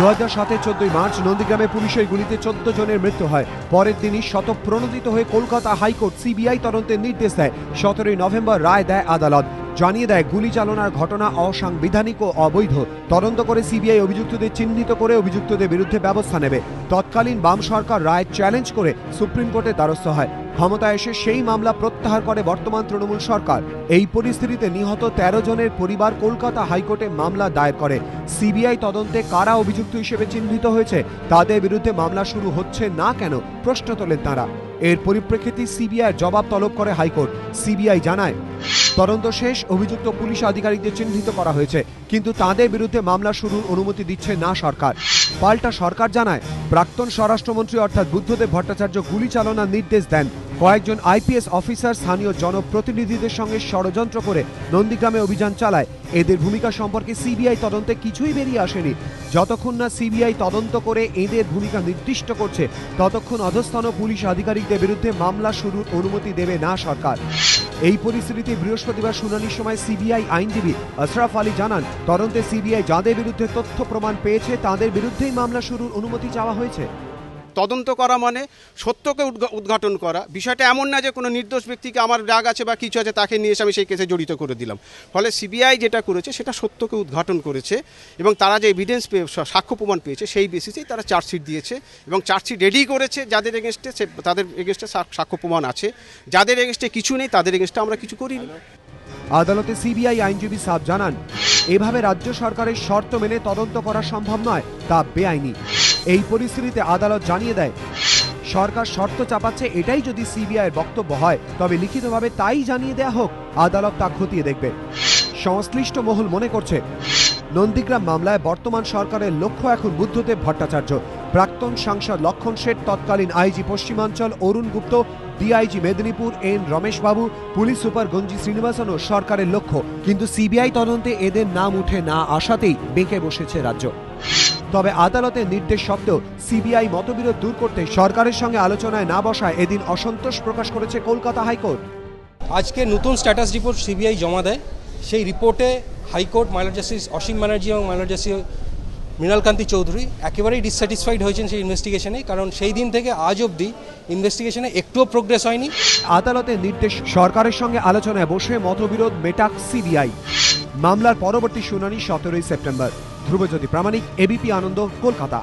2007 14 March নন্দীগ্রামে পুলিশের গুলিতে 14 জনের মৃত্যু হয়। পরের দিনই স্বতঃপ্রণোদিত হয়ে কলকাতা হাইকোর্ট সিবিআই তদন্তের নির্দেশ দেয়। 17 নভেম্বর রায় দেয় আদালত, জানিয়ে দেয় গুলি চালনার ঘটনা অসাংবিধানিক ও অবৈধ। তদন্ত করে সিবিআই অভিযুক্তদের চিহ্নিত করে অভিযুক্তদের বিরুদ্ধে ব্যবস্থা নেবে। তৎকালীন বাম সরকার রায় চ্যালেঞ্জ করে সুপ্রিম কোর্টের দ্বারস্থ হয়। ক্ষমতায় এসে সেই মামলা প্রত্যাহার করে বর্তমান তৃণমূল সরকার। এই পরিস্থিতিতে নিহত 13 জনের পরিবার কলকাতা হাইকোর্টে মামলা দায়ের করে। সিবিআই তদন্তে কারা অভিযুক্ত হিসেবে চিহ্নিত হয়েছে, তাদের বিরুদ্ধে মামলা শুরু হচ্ছে না কেন প্রশ্ন তোলেন তারা। এর পরিপ্রেক্ষিতে সিবিআইয়ের জবাব তলব করে হাইকোর্ট। সিবিআই জানায়, তদন্ত শেষ, অভিযুক্ত পুলিশ আধিকারিকদের চিহ্নিত করা হয়েছে, কিন্তু তাদের বিরুদ্ধে মামলা শুরুর অনুমতি দিচ্ছে না সরকার। পাল্টা সরকার জানায়, প্রাক্তন স্বরাষ্ট্রমন্ত্রী অর্থাৎ বুদ্ধদেব ভট্টাচার্য গুলি চালনার নির্দেশ দেন। কয়েকজন আইপিএস অফিসার স্থানীয় জনপ্রতিনিধিদের সঙ্গে ষড়যন্ত্র করে নন্দীগ্রামে অভিযান চালায়। এদের ভূমিকা সম্পর্কে সিবিআই তদন্তে কিছুই বেরিয়ে আসেনি। যতক্ষণ না সিবিআই তদন্ত করে এদের ভূমিকা নির্দিষ্ট করছে, ততক্ষণ অধস্তন পুলিশ আধিকারিকদের বিরুদ্ধে মামলা শুরুর অনুমতি দেবে না সরকার। এই পরিস্থিতিতে বৃহস্পতিবার শুনানির সময় সিবিআই আইনজীবী আশরাফ আলী জানান, তদন্তে সিবিআই যাদের বিরুদ্ধে তথ্য প্রমাণ পেয়েছে তাদের বিরুদ্ধেই মামলা শুরুর অনুমতি চাওয়া হয়েছে। তদন্ত করা মানে সত্যকে উদ্ঘাটন করা। বিষয়টা এমন না যে কোনো নির্দোষ ব্যক্তিকে আমার রাগ আছে বা কিছু আছে তাকে নিয়ে এসে আমি সেই কেসে জড়িত করে দিলাম। ফলে সিবিআই যেটা করেছে সেটা সত্যকে উদ্ঘাটন করেছে এবং তারা যে এভিডেন্স সাক্ষ্য প্রমাণ পেয়েছে সেই বেসিসেই তারা চার্জশিট দিয়েছে এবং চার্জশিট রেডি করেছে। যাদের এগেনস্টে তাদের এগেনস্টে সাক্ষ্য প্রমাণ আছে, যাদের এগেনস্টে কিছু নেই তাদের এগেনস্টে আমরা কিছু করিনি। আদালতে সিবিআই আইনজীবী সাহেব জানান, এভাবে রাজ্য সরকারের শর্ত মেনে তদন্ত করা সম্ভব নয়, তা বেআইনি। এই পরিস্থিতিতে আদালত জানিয়ে দেয়, সরকার শর্ত চাপাচ্ছে, এটাই যদি সিবিআইয়ের বক্তব্য হয় তবে লিখিতভাবে তাই জানিয়ে দেয়া হোক, আদালত তা খতিয়ে দেখবে। সংশ্লিষ্ট মহল মনে করছে, নন্দীগ্রাম মামলায় বর্তমান সরকারের লক্ষ্য এখন বুদ্ধদেব ভট্টাচার্য। প্রাক্তন সাংসদ লক্ষণ শেঠ, তৎকালীন আইজি পশ্চিমাঞ্চল অরুণ গুপ্ত, ডিআইজি মেদিনীপুর এন রমেশ বাবু, পুলিশ সুপার গঞ্জি শ্রীনিবাসনও সরকারের লক্ষ্য। কিন্তু সিবিআই তদন্তে এদের নাম উঠে না আসাতেই বেঁকে বসেছে রাজ্য। তবে আদালতের নির্দেশ সত্ত্বেও সিবিআই মতবিরোধ দূর করতে সরকারের সঙ্গে আলোচনায় না বসায় এদিন অসন্তোষ প্রকাশ করেছে কলকাতা হাইকোর্ট। আজকে নতুন স্ট্যাটাস রিপোর্ট সিবিআই জমা দেয়। সেই রিপোর্টে হাইকোর্ট মাইনর জাস্টিস অসীম ব্যানার্জি এবং মাইনর জাস্টিস মৃণালকান্তি চৌধুরী একেবারেই ডিসস্যাটিসফাইড হয়েছেন সেই ইনভেস্টিগেশনে, কারণ সেই দিন থেকে আজ অবধি ইনভেস্টিগেশনে একটুও প্রোগ্রেস হয়নি। আদালতের নির্দেশ, সরকারের সঙ্গে আলোচনায় বসে মতবিরোধ মেটাক সিবিআই। মামলার পরবর্তী শুনানি 17 সেপ্টেম্বর। ধ্রুবজ্যোতি প্রামাণিক, এবিপি আনন্দ, কলকাতা।